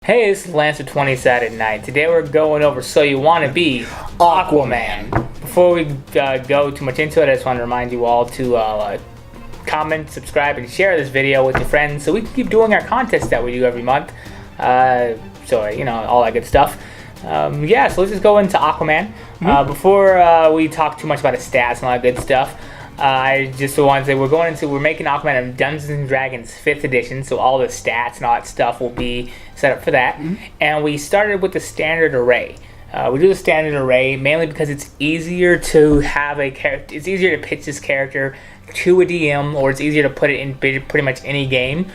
Hey, this is Lance with 20 Saturday Night. Today we're going over So You Want to Be Aquaman. Before we go too much into it, I just want to remind you all to comment, subscribe, and share this video with your friends so we can keep doing our contests that we do every month. So, you know, all that good stuff. So let's just go into Aquaman. Before we talk too much about his stats and all that good stuff, I just want to say we're making Aquaman in Dungeons and Dragons 5th edition, so all the stats and all that stuff will be set up for that. And we started with the standard array. We do the standard array mainly because it's easier to have a character. It's easier to pitch this character to a DM, or it's easier to put it in pretty much any game,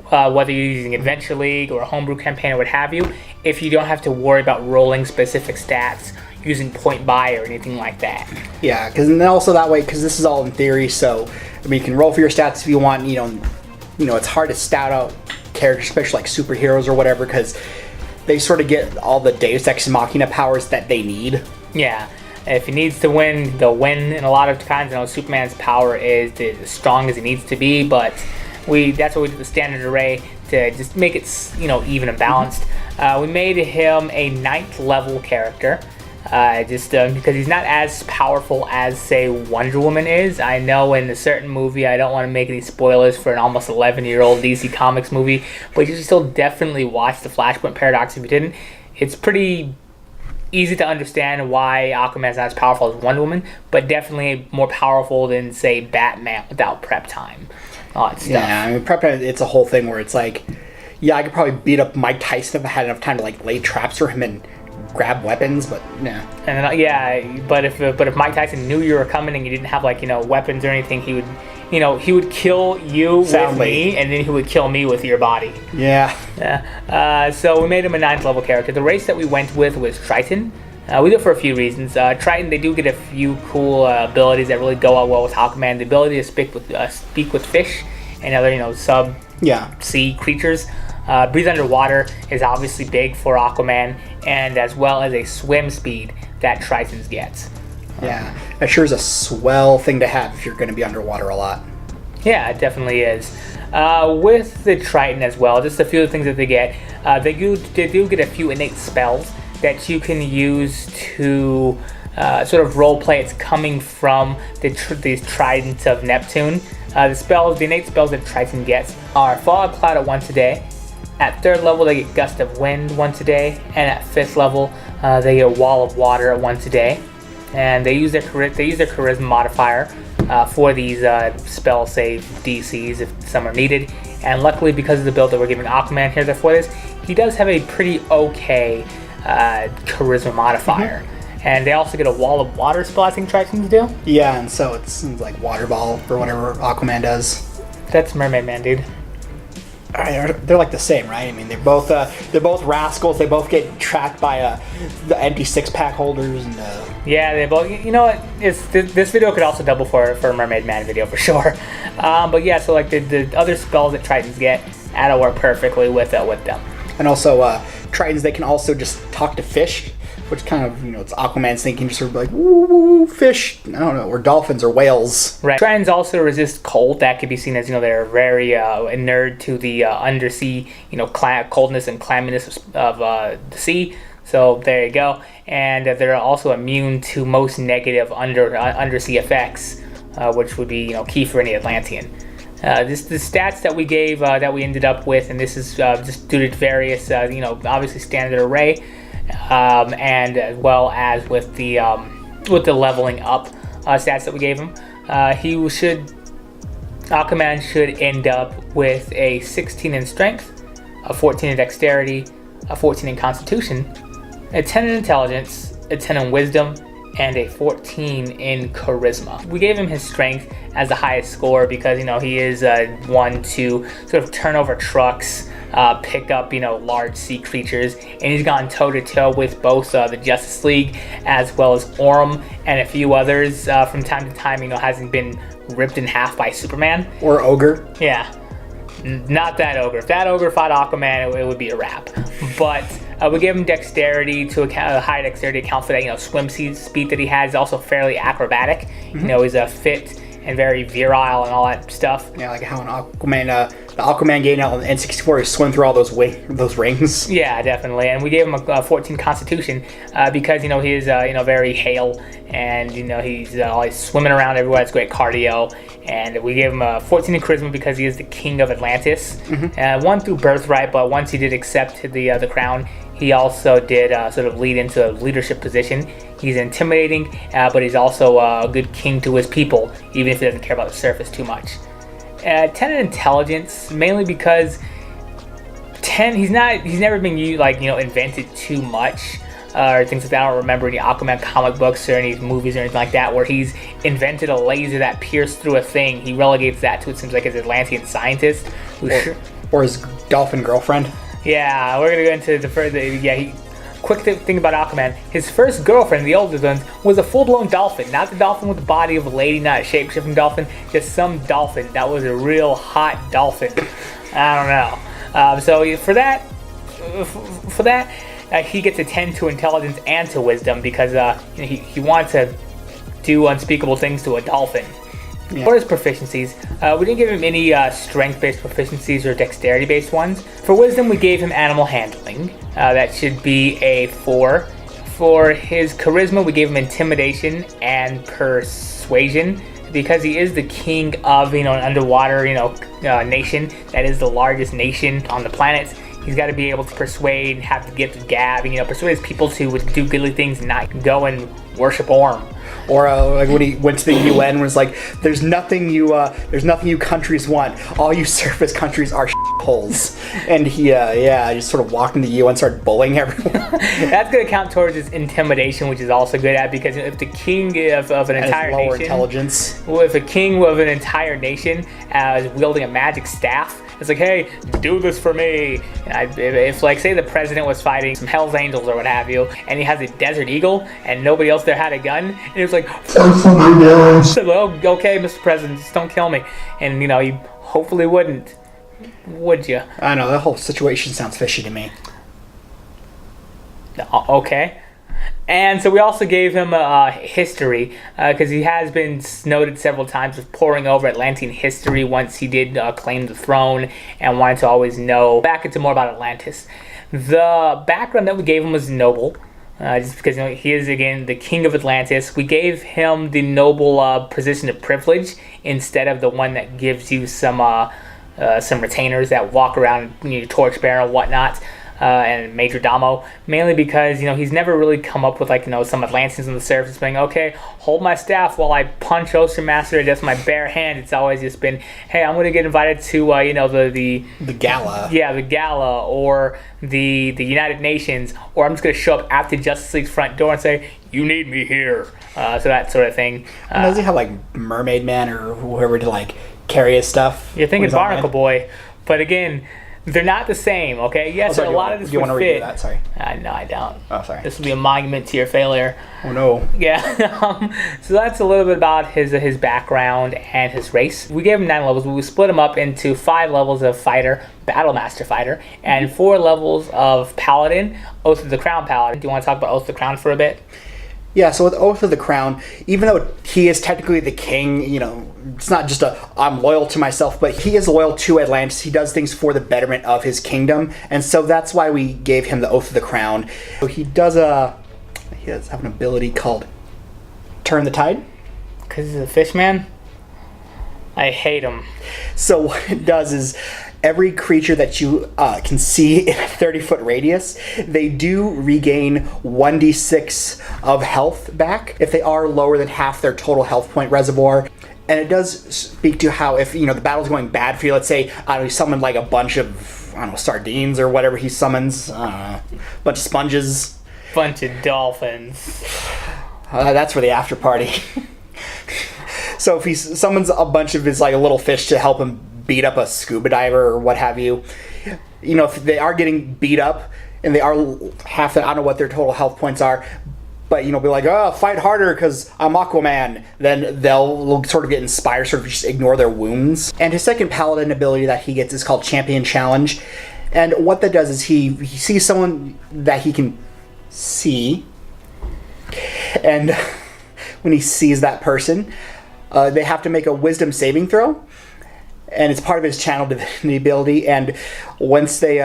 whether you're using Adventure League or a homebrew campaign or what have you, if you don't have to worry about rolling specific stats using point buy or anything like that. Yeah, because then also that way, because this is all in theory, so I mean you can roll for your stats if you want. You know, it's hard to stout out characters, especially like superheroes or whatever, because they sort of get all the Deus Ex Machina powers that they need. Yeah, if he needs to win, they'll win. In a lot of times, you know, Superman's power is as strong as it needs to be, but that's what we did the standard array to just make it, you know, even and balanced. We made him a 9th level character. Because he's not as powerful as, say, Wonder Woman is. I know in a certain movie, I don't want to make any spoilers for an almost 11-year-old DC Comics movie, but you should still definitely watch the Flashpoint Paradox if you didn't. It's pretty easy to understand why Aquaman's not as powerful as Wonder Woman, but definitely more powerful than, say, Batman without prep time. All that stuff. Yeah, I mean, prep time, it's a whole thing where it's like, yeah, I could probably beat up Mike Tyson if I had enough time to, like, lay traps for him and grab weapons, but nah. And then, but if Mike Tyson knew you were coming and you didn't have, like, you know, weapons or anything, he would kill you with me, and then he would kill me with your body. Yeah. So we made him a 9th level character. The race that we went with was Triton. We did it for a few reasons. Triton, they do get a few cool abilities that really go out well with Aquaman. The ability to speak with fish and other, you know, sea creatures. Breathe underwater is obviously big for Aquaman, and as well as a swim speed that Tritons get. Yeah, that sure is a swell thing to have if you're going to be underwater a lot. Yeah, it definitely is. With the Triton as well, just a few of the things that they get. They do get a few innate spells that you can use to sort of roleplay. It's coming from these Tridents of Neptune. The innate spells that Triton gets are Fallout Cloud at once a day. At 3rd level, they get Gust of Wind once a day, and at 5th level, they get Wall of Water once a day. And they use their Charisma modifier for these spell save DCs if some are needed. And luckily, because of the build that we're giving Aquaman here for this, he does have a pretty okay Charisma modifier. And they also get a Wall of Water spell, I think Tritons do. Yeah, and so it's like Water Ball or whatever Aquaman does. That's Mermaid Man, dude. They're like the same, right? I mean, they're both rascals. They both get tracked by the empty 6-pack holders. And yeah, they both. You know what? This video could also double for a Mermaid Man video for sure. But yeah, so like the other spells that Tritons get add to work perfectly with them. And also, Tritons, they can also just talk to fish, which kind of, you know, it's Aquaman's thinking, just sort of like, woo, woo, woo, fish, I don't know, or dolphins or whales. Right. Tritons also resist cold. That could be seen as, you know, they're very inured to the undersea, you know, coldness and clamminess of the sea. So there you go. And they're also immune to most negative undersea effects, which would be, you know, key for any Atlantean. The stats that we gave, that we ended up with, and this is just due to various, you know, obviously standard array. And as well as with the leveling up stats that we gave him, Aquaman should end up with a 16 in strength, a 14 in dexterity, a 14 in constitution, a 10 in intelligence, a 10 in wisdom, and a 14 in charisma. We gave him his strength as the highest score because, you know, he is one to sort of turn over trucks, pick up, you know, large sea creatures, and he's gone toe-to-toe with both the Justice League as well as Orm and a few others from time to time, you know, hasn't been ripped in half by Superman. Or Ogre. Yeah. Not that Ogre. If that Ogre fought Aquaman, it would be a wrap. But we give him dexterity to account, high dexterity account for that, you know, swim speed that he has. He's also fairly acrobatic. You know, he's fit and very virile and all that stuff. Yeah, like how in Aquaman Aquaman game out on N64, you swim through all those rings. Yeah, definitely. And we gave him a 14 Constitution because, he is, very hale, and, he's always swimming around everywhere. It's great cardio. And we gave him a 14 in Charisma because he is the king of Atlantis. One through birthright, but once he did accept the crown, he also did sort of lead into a leadership position. He's intimidating, but he's also a good king to his people, even if he doesn't care about the surface too much. 10 in Intelligence, mainly because 10, he's never been invented too much, or things like that. I don't remember any Aquaman comic books or any movies or anything like that where he's invented a laser that pierced through a thing. He relegates that to, it seems like, his Atlantean scientist. Or his dolphin girlfriend. Yeah, we're gonna go into the further. Yeah, quick thing about Aquaman. His first girlfriend, the oldest one, was a full-blown dolphin. Not the dolphin with the body of a lady, not a shape-shifting dolphin, just some dolphin. That was a real hot dolphin. I don't know. So for that, he gets a 10 to Intelligence and to Wisdom because he wants to do unspeakable things to a dolphin. Yeah. For his proficiencies, we didn't give him any strength-based proficiencies or dexterity-based ones. For Wisdom, we gave him Animal Handling. That should be a 4. For his Charisma, we gave him Intimidation and Persuasion because he is the king of an underwater nation that is the largest nation on the planet. He's got to be able to persuade, have the gift of gab, and persuade his people to do goodly things and not go and worship Orm. Or like when he went to the UN, was like, "There's nothing you countries want. All you surface countries are holes." And he just sort of walked into the UN and started bullying everyone. That's going to count towards his intimidation, which is also good at, because if the king of an entire nation, intelligence. Well, if a king of an entire nation is wielding a magic staff, it's like, hey, do this for me. If like, say the president was fighting some Hell's Angels or what have you, and he has a Desert Eagle, and nobody else there had a gun, and he was like, well, okay, Mr. President, just don't kill me. And he hopefully wouldn't. Would you? I know, that whole situation sounds fishy to me. Okay. And so we also gave him history because he has been noted several times of poring over Atlantean history once he did claim the throne and wanted to always know back into more about Atlantis. The background that we gave him was noble, just because he is, again, the king of Atlantis. We gave him the noble position of privilege instead of the one that gives you some retainers that walk around, torchbearer and whatnot. And Major Domo, mainly because he's never really come up with some Atlanteans on the surface being, okay, hold my staff while I punch Ocean Master just my bare hand. It's always just been, hey, I'm going to get invited to the gala. Yeah, the gala or the United Nations, or I'm just going to show up at the Justice League's front door and say, you need me here. So that sort of thing. Does he have Mermaid Man or whoever to carry his stuff? You're thinking Barnacle Boy, but again, they're not the same, okay? Yes, a lot of this would fit. Do you want to redo that? Sorry. No, I don't. Oh, sorry. This will be a monument to your failure. Oh, no. Yeah. So that's a little bit about his background and his race. We gave him 9 levels, but we split him up into 5 levels of fighter, Battlemaster fighter, and 4 levels of Paladin, Oath of the Crown Paladin. Do you want to talk about Oath of the Crown for a bit? Yeah, so with Oath of the Crown, even though he is technically the king, it's not just I'm loyal to myself, but he is loyal to Atlantis. He does things for the betterment of his kingdom, and so that's why we gave him the Oath of the Crown. So he does have an ability called Turn the Tide. Because he's a fish man? I hate him. So what it does is, every creature that you can see in a 30-foot radius, they do regain 1d6 of health back if they are lower than half their total health point reservoir. And it does speak to how if, the battle's going bad for you, let's say, he summoned a bunch of, sardines or whatever he summons, a bunch of sponges. Bunch of dolphins. That's for the after party. So if he summons a bunch of his, little fish to help him beat up a scuba diver or what have you, if they are getting beat up and they are half that, I don't know what their total health points are, but be like, oh, fight harder because I'm Aquaman, then they'll sort of get inspired, sort of just ignore their wounds. And his second Paladin ability that he gets is called Champion Challenge, and what that does is he sees someone that he can see, and when he sees that person, they have to make a wisdom saving throw. and it's part of his channel divinity ability. And once they,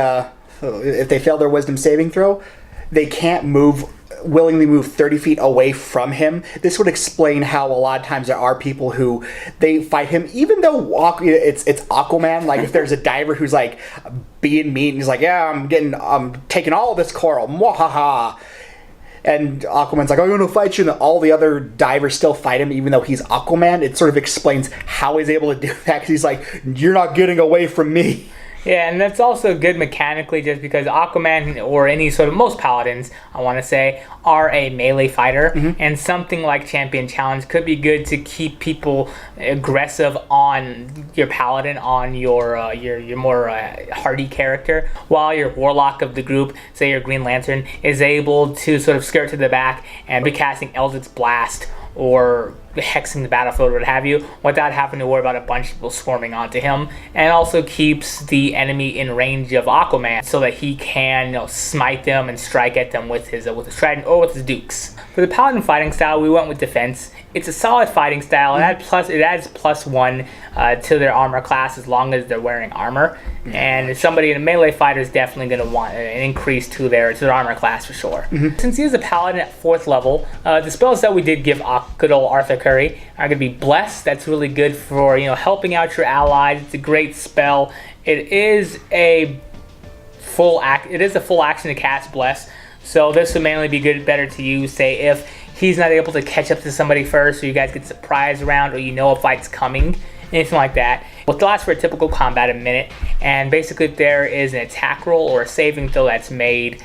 if they fail their wisdom saving throw, they can't willingly move 30 feet away from him. This would explain how a lot of times there are people who they fight him, even though it's Aquaman. Like if there's a diver who's like being mean, and he's like, yeah, I'm taking all of this coral, mwahaha. And Aquaman's like, I'm going to fight you, and all the other divers still fight him, even though he's Aquaman. It sort of explains how he's able to do that, because he's like, you're not getting away from me. Yeah, and that's also good mechanically, just because Aquaman, or any sort of, most Paladins, I want to say, are a melee fighter, and something like Champion Challenge could be good to keep people aggressive on your Paladin, on your more hardy character, while your Warlock of the group, say your Green Lantern, is able to sort of skirt to the back and be casting Eldritch Blast or hexing the battlefield or what have you, without having to worry about a bunch of people swarming onto him, and also keeps the enemy in range of Aquaman so that he can smite them and strike at them with his trident or with his dukes. For the Paladin fighting style, we went with defense. It's a solid fighting style. It adds +1 to their armor class as long as they're wearing armor. And somebody in a melee fighter is definitely going to want an increase to their armor class for sure. Since he is a Paladin at 4th level, the spells that we did give good old Arthur Curry are going to be Bless. That's really good for helping out your allies. It's a great spell. It is a full action to cast Bless. So this would mainly be better to use, say, if he's not able to catch up to somebody first, or you guys get surprised around, or a fight's coming, anything like that. Well, it lasts for a typical combat a minute, and basically if there is an attack roll or a saving throw that's made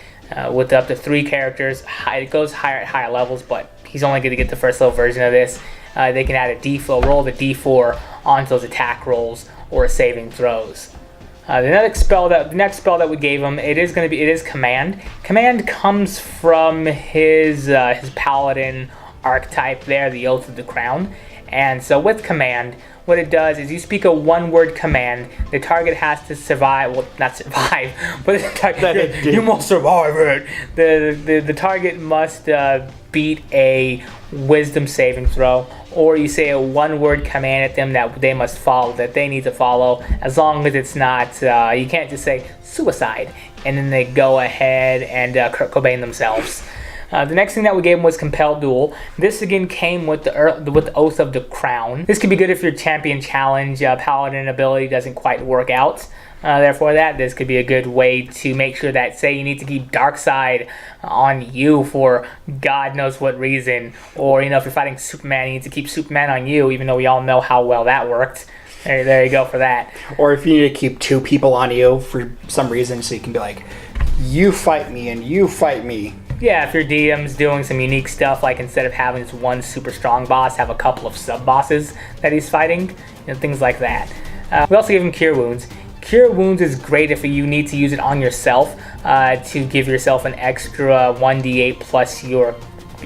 with up to 3 characters, it goes higher at higher levels, but he's only going to get the first level version of this. They can add a D4, roll the D4 onto those attack rolls or saving throws. The next spell that we gave him, it is Command. Command comes from his Paladin archetype there, the Oath of the Crown. And so with Command, what it does is you speak a one-word command. The target has to survive. Well, not survive, but you must survive it. The target must beat a wisdom saving throw, or you say a one-word command at them that they must follow, that they need to follow, as long as it's not, you can't just say suicide, and then they go ahead and Kurt Cobain themselves. The next thing that we gave him was Compelled Duel. This again came with the Oath of the Crown. This could be good if your Champion Challenge Paladin ability doesn't quite work out. Therefore, this could be a good way to make sure that, say, you need to keep Darkseid on you for God knows what reason, or if you're fighting Superman, you need to keep Superman on you, even though we all know how well that worked. There you go for that. Or if you need to keep 2 people on you for some reason, so you can be like, you fight me and you fight me. Yeah, if your DM's doing some unique stuff, like instead of having this one super strong boss, have a couple of sub-bosses that he's fighting, things like that. We also give him Cure Wounds. Cure Wounds is great if you need to use it on yourself to give yourself an extra 1d8 plus your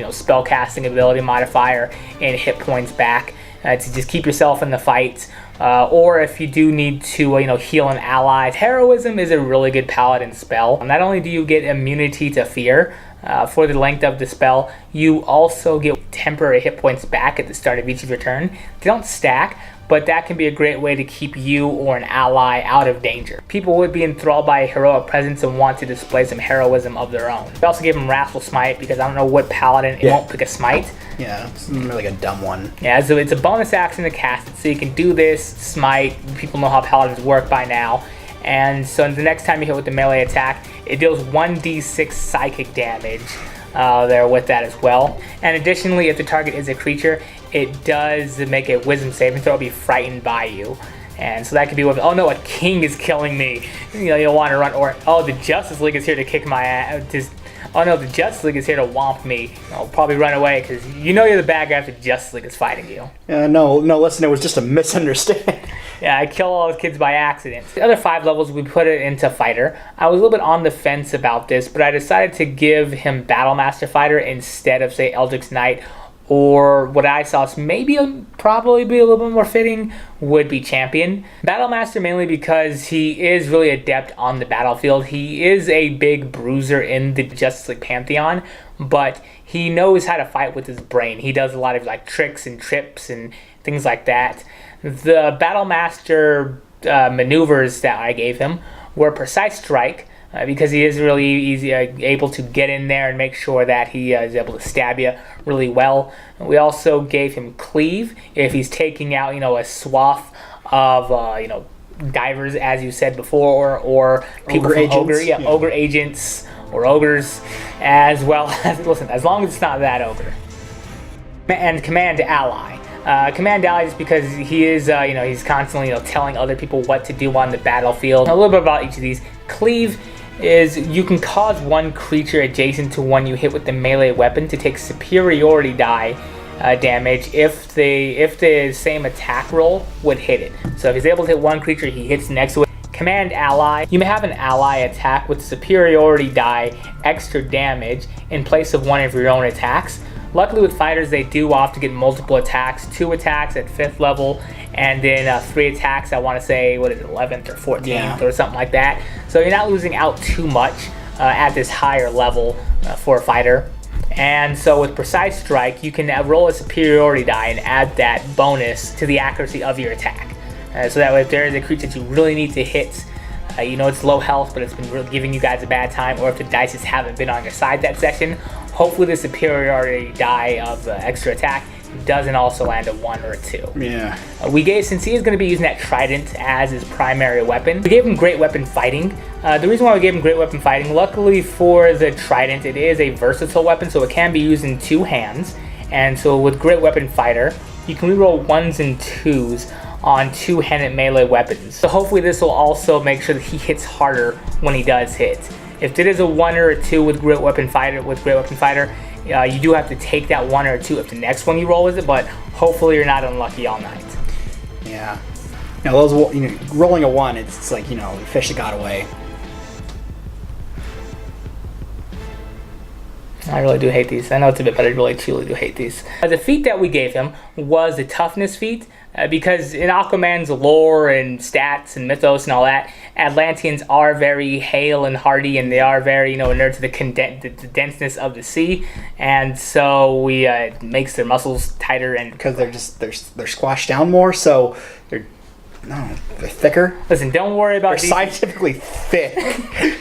spell casting ability modifier and hit points back to just keep yourself in the fight. Or if you do need to heal an ally. Heroism is a really good Paladin spell. Not only do you get immunity to fear for the length of the spell, you also get temporary hit points back at the start of each of your turn. They don't stack, but that can be a great way to keep you or an ally out of danger. People would be enthralled by a heroic presence and want to display some heroism of their own. We also give him Wrathful Smite, because I don't know what Paladin, it won't pick a smite. Yeah, it's like a dumb one. Yeah, so it's a bonus action to cast it, so you can do this, smite. People know how Paladins work by now. And so the next time you hit with the melee attack, it deals 1d6 psychic damage there with that as well. And additionally, if the target is a creature, it does make a wisdom saving throw, be frightened by you. And so that could be with, oh no, a king is killing me. You'll want to run, or, oh, the Justice League is here to kick my ass. Oh no, the Justice League is here to womp me. I'll probably run away, because you're the bad guy if the Justice League is fighting you. No, listen, it was just a misunderstanding. Yeah, I kill all those kids by accident. The other 5 levels, we put it into Fighter. I was a little bit on the fence about this, but I decided to give him Battlemaster Fighter instead of, say, Eldritch Knight, or what I saw is probably be a little bit more fitting would be Champion. Battlemaster mainly because he is really adept on the battlefield. He is a big bruiser in the Justice League Pantheon, but he knows how to fight with his brain. He does a lot of tricks and trips and things like that. The Battlemaster maneuvers that I gave him were Precise Strike, because he is really easy, able to get in there and make sure that he is able to stab you really well. We also gave him Cleave if he's taking out, a swath of, divers, as you said before, or people from ogre agents or ogres, as well as, listen, as long as it's not that ogre. And Command Ally. Command Ally is because he is, he's constantly, telling other people what to do on the battlefield. A little bit about each of these. Cleave is you can cause one creature adjacent to one you hit with the melee weapon to take superiority die damage if the same attack roll would hit it. So if he's able to hit one creature, he hits next to it. Command Ally. You may have an ally attack with superiority die extra damage in place of one of your own attacks. Luckily with fighters, they do often get multiple attacks, 2 attacks at 5th level, and then 3 attacks, I want to say, 11th or 14th or something like that. So you're not losing out too much at this higher level for a fighter. And so with Precise Strike, you can roll a superiority die and add that bonus to the accuracy of your attack. So that way if there is a creature that you really need to hit, it's low health, but it's been really giving you guys a bad time, or if the dice haven't been on your side that session, hopefully the superiority die of extra attack doesn't also land a 1 or a 2. Yeah. We gave, since he is going to be using that trident as his primary weapon, we gave him Great Weapon Fighting. The reason why we gave him Great Weapon Fighting, luckily for the trident, it is a versatile weapon, so it can be used in 2 hands. And so with Great Weapon Fighter, you can reroll 1s and 2s on 2-handed melee weapons. So hopefully this will also make sure that he hits harder when he does hit. If it is a 1 or a 2 with Great Weapon Fighter, you do have to take that 1 or a 2 if the next one you roll is it, but hopefully you're not unlucky all night. Yeah. Rolling a 1, it's like, the fish that got away. I really do hate these. I know it's a bit, but I really truly do hate these. The feat that we gave him was the Toughness Feat, because in Aquaman's lore and stats and mythos and all that, Atlanteans are very hale and hardy, and they are very, inert to the denseness of the sea, and so we makes their muscles tighter, and because they're squashed down more, so they're thicker. Listen, don't worry about they're scientifically thick.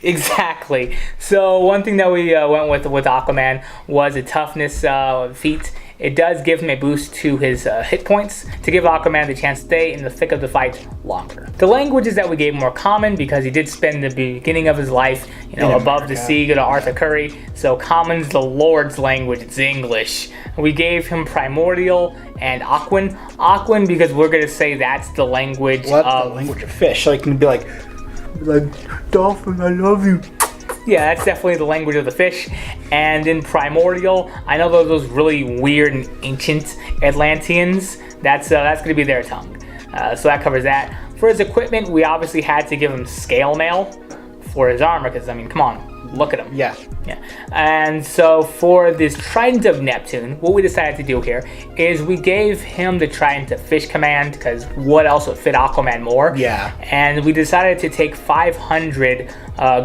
Exactly. So one thing that we went with Aquaman was a toughness feat. It does give him a boost to his hit points to give Aquaman the chance to stay in the thick of the fight longer. The languages that we gave him were common because he did spend the beginning of his life, above the sea, go to Arthur Curry. So common's the Lord's language, it's English. We gave him Primordial and Aquan. Aquan because we're gonna say that's the language the language of fish. So it can be like dolphin, I love you. Yeah, that's definitely the language of the fish. And in Primordial, I know those really weird and ancient Atlanteans, that's going to be their tongue. So that covers that. For his equipment, we obviously had to give him scale mail for his armor, because, come on, look at him. Yeah. And so for this Trident of Neptune, what we decided to do here is we gave him the Trident of Fish command, because what else would fit Aquaman more? Yeah. And we decided to take 500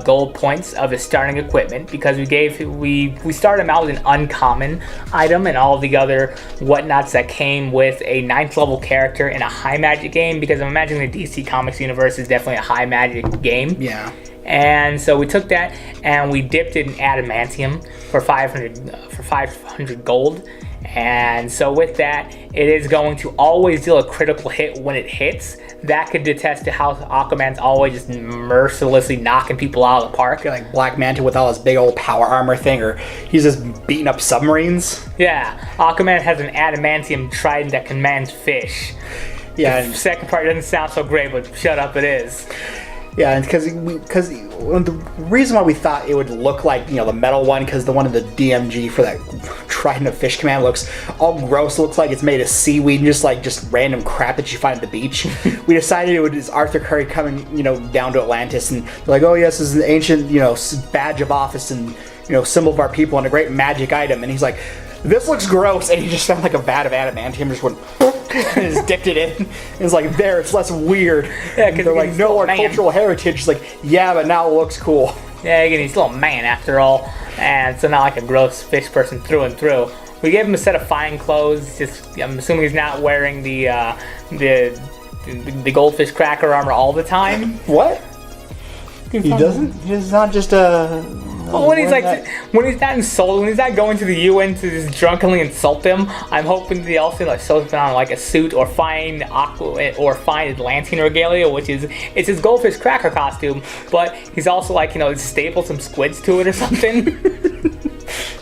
gold points of his starting equipment, because we started him out with an uncommon item and all the other whatnots that came with a 9th level character in a high magic game, because I'm imagining the DC Comics universe is definitely a high magic game. Yeah. And so we took that and we dipped it in adamantium for 500 gold. And so with that, it is going to always deal a critical hit when it hits. That could attest to how Aquaman's always just mercilessly knocking people out of the park. Like Black Manta with all his big old power armor thing, or he's just beating up submarines. Yeah, Aquaman has an adamantium trident that commands fish. Yeah. The second part doesn't sound so great, but shut up, it is. Yeah, and because the reason why we thought it would look like, the metal one, because the one of the DMG for that Trident of Fish command looks all gross. It looks like it's made of seaweed and just random crap that you find at the beach. We decided it was Arthur Curry coming, down to Atlantis, and like, oh yes, this is an ancient, badge of office and, symbol of our people and a great magic item. And he's like, this looks gross, and he just found like a vat of adamantium, just went and just dipped it in. And it's like, there, it's less weird. Yeah, because they're like, no, our cultural heritage. It's like, yeah, but now it looks cool. Yeah, again, he's still a man after all, and so not like a gross fish person through and through. We gave him a set of fine clothes. I'm assuming he's not wearing the the goldfish cracker armor all the time. What? He doesn't. He's not just a. Well, when he's not insulting, when he's not going to the UN to just drunkenly insult them, I'm hoping they also like show up on like a suit or find Atlantean regalia, which is it's his goldfish cracker costume, but he's also like staple some squids to it or something.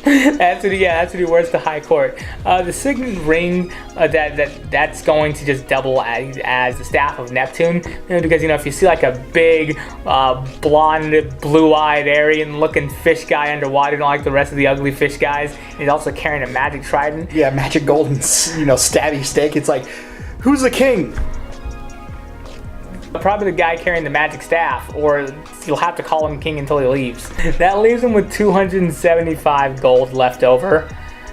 That's what he wears to High Court. The signet ring that's going to just double as the staff of Neptune, because if you see like a big blonde, blue-eyed, Aryan-looking fish guy underwater, you don't like the rest of the ugly fish guys. And he's also carrying a magic trident. Yeah, magic golden, stabby stick. It's like, who's the king? Probably the guy carrying the magic staff, or you'll have to call him king until he leaves. That leaves him with 275 gold left over,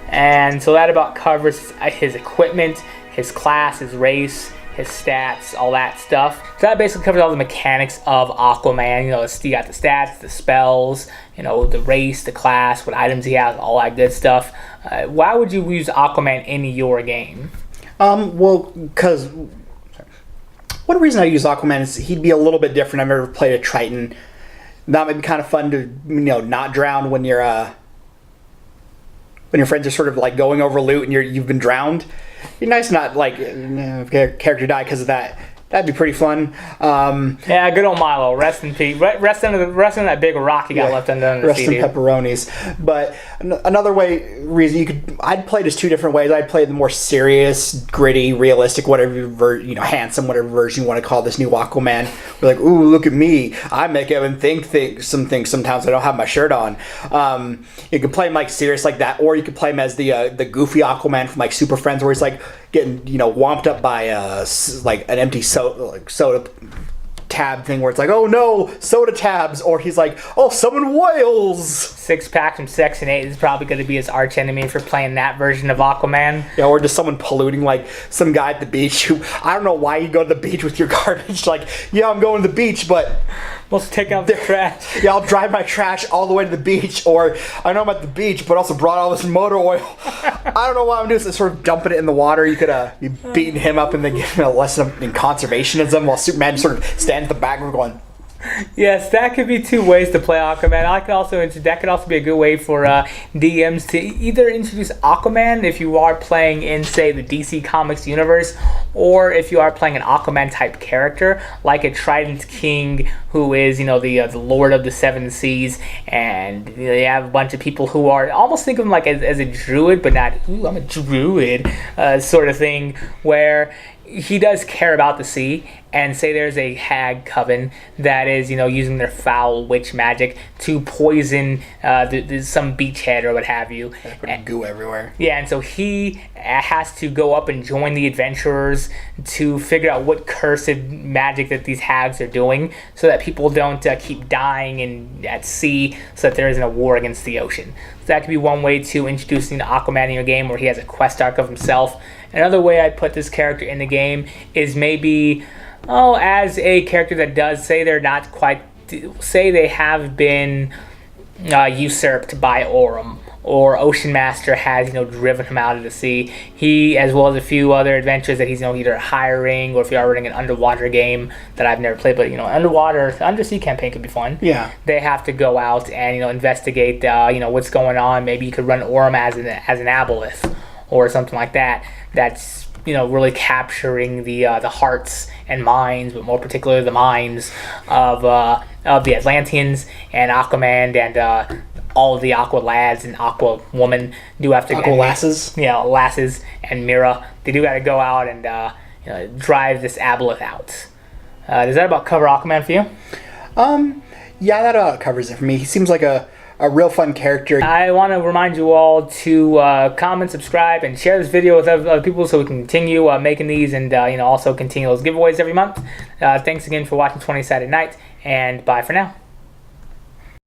and so that about covers his equipment, his class, his race, his stats, all that stuff. So that basically covers all the mechanics of Aquaman. You got the stats, the spells, the race, the class, what items he has, all that good stuff. Why would you use Aquaman in your game? Well, because one reason I use Aquaman is he'd be a little bit different. I've never played a Triton. That might be kind of fun to not drown when your friends are sort of like going over loot and you've been drowned. It'd be nice not like character die because of that. That'd be pretty fun. Yeah, good old Milo. Rest in peace. Rest under that big rock he got left under the rest sea. Rest in pepperonis. But another reason I'd play it as two different ways. I'd play the more serious, gritty, realistic, whatever handsome, whatever version you want to call this new Aquaman. We're like, ooh, look at me. I make Evan think some things sometimes I don't have my shirt on. You could play him like serious like that, or you could play him as the goofy Aquaman from like Super Friends, where he's like getting whomped up by like an empty soda tab thing where it's like, oh no, soda tabs, or he's like, oh, summon whales. Six Pack from Section 8 is probably going to be his arch enemy for playing that version of Aquaman. Yeah, or just someone polluting, like some guy at the beach who, I don't know why you go to the beach with your garbage, like, yeah, I'm going to the beach, but let's take out the trash. Yeah, I'll drive my trash all the way to the beach, or I know I'm at the beach, but also brought all this motor oil. I don't know what I'm doing, so sort of dumping it in the water. You could be beating him up and then giving him a lesson in conservationism while Superman just sort of stands at the back and going, yes, that could be two ways to play Aquaman. That could also be a good way for DMs to either introduce Aquaman if you are playing in, say, the DC Comics universe, or if you are playing an Aquaman type character like a Trident King who is, the Lord of the Seven Seas, and they have a bunch of people who are almost think of him like as a druid, but not, ooh, I'm a druid sort of thing, where he does care about the sea, and say there's a hag coven that is, using their foul witch magic to poison some beachhead or what have you. Putting goo everywhere. Yeah, and so he has to go up and join the adventurers to figure out what cursed magic that these hags are doing, so that people don't keep dying at sea, so that there isn't a war against the ocean. So that could be one way to introduce Aquaman in your game, where he has a quest arc of himself. Another way I'd put this character in the game is maybe, as a character that does say they have been usurped by Orem, or Ocean Master has, driven him out of the sea. He, as well as a few other adventures that he's, either hiring, or if you are running an underwater game that I've never played, but, undersea campaign could be fun. Yeah. They have to go out and, investigate, what's going on. Maybe you could run Orem as an aboleth, or something like that. That's really capturing the hearts and minds, but more particularly the minds of the Atlanteans, and Aquaman and all of the Aqua lads and Aqua woman do have to Aqua lasses. Lasses and Mira. They do got to go out and drive this aboleth out. Does that about cover Aquaman for you? Yeah, that covers it for me. He seems like a real fun character. I want to remind you all to comment, subscribe, and share this video with other people so we can continue making these, and also continue those giveaways every month. Thanks again for watching 20 Sided Night, and bye for now.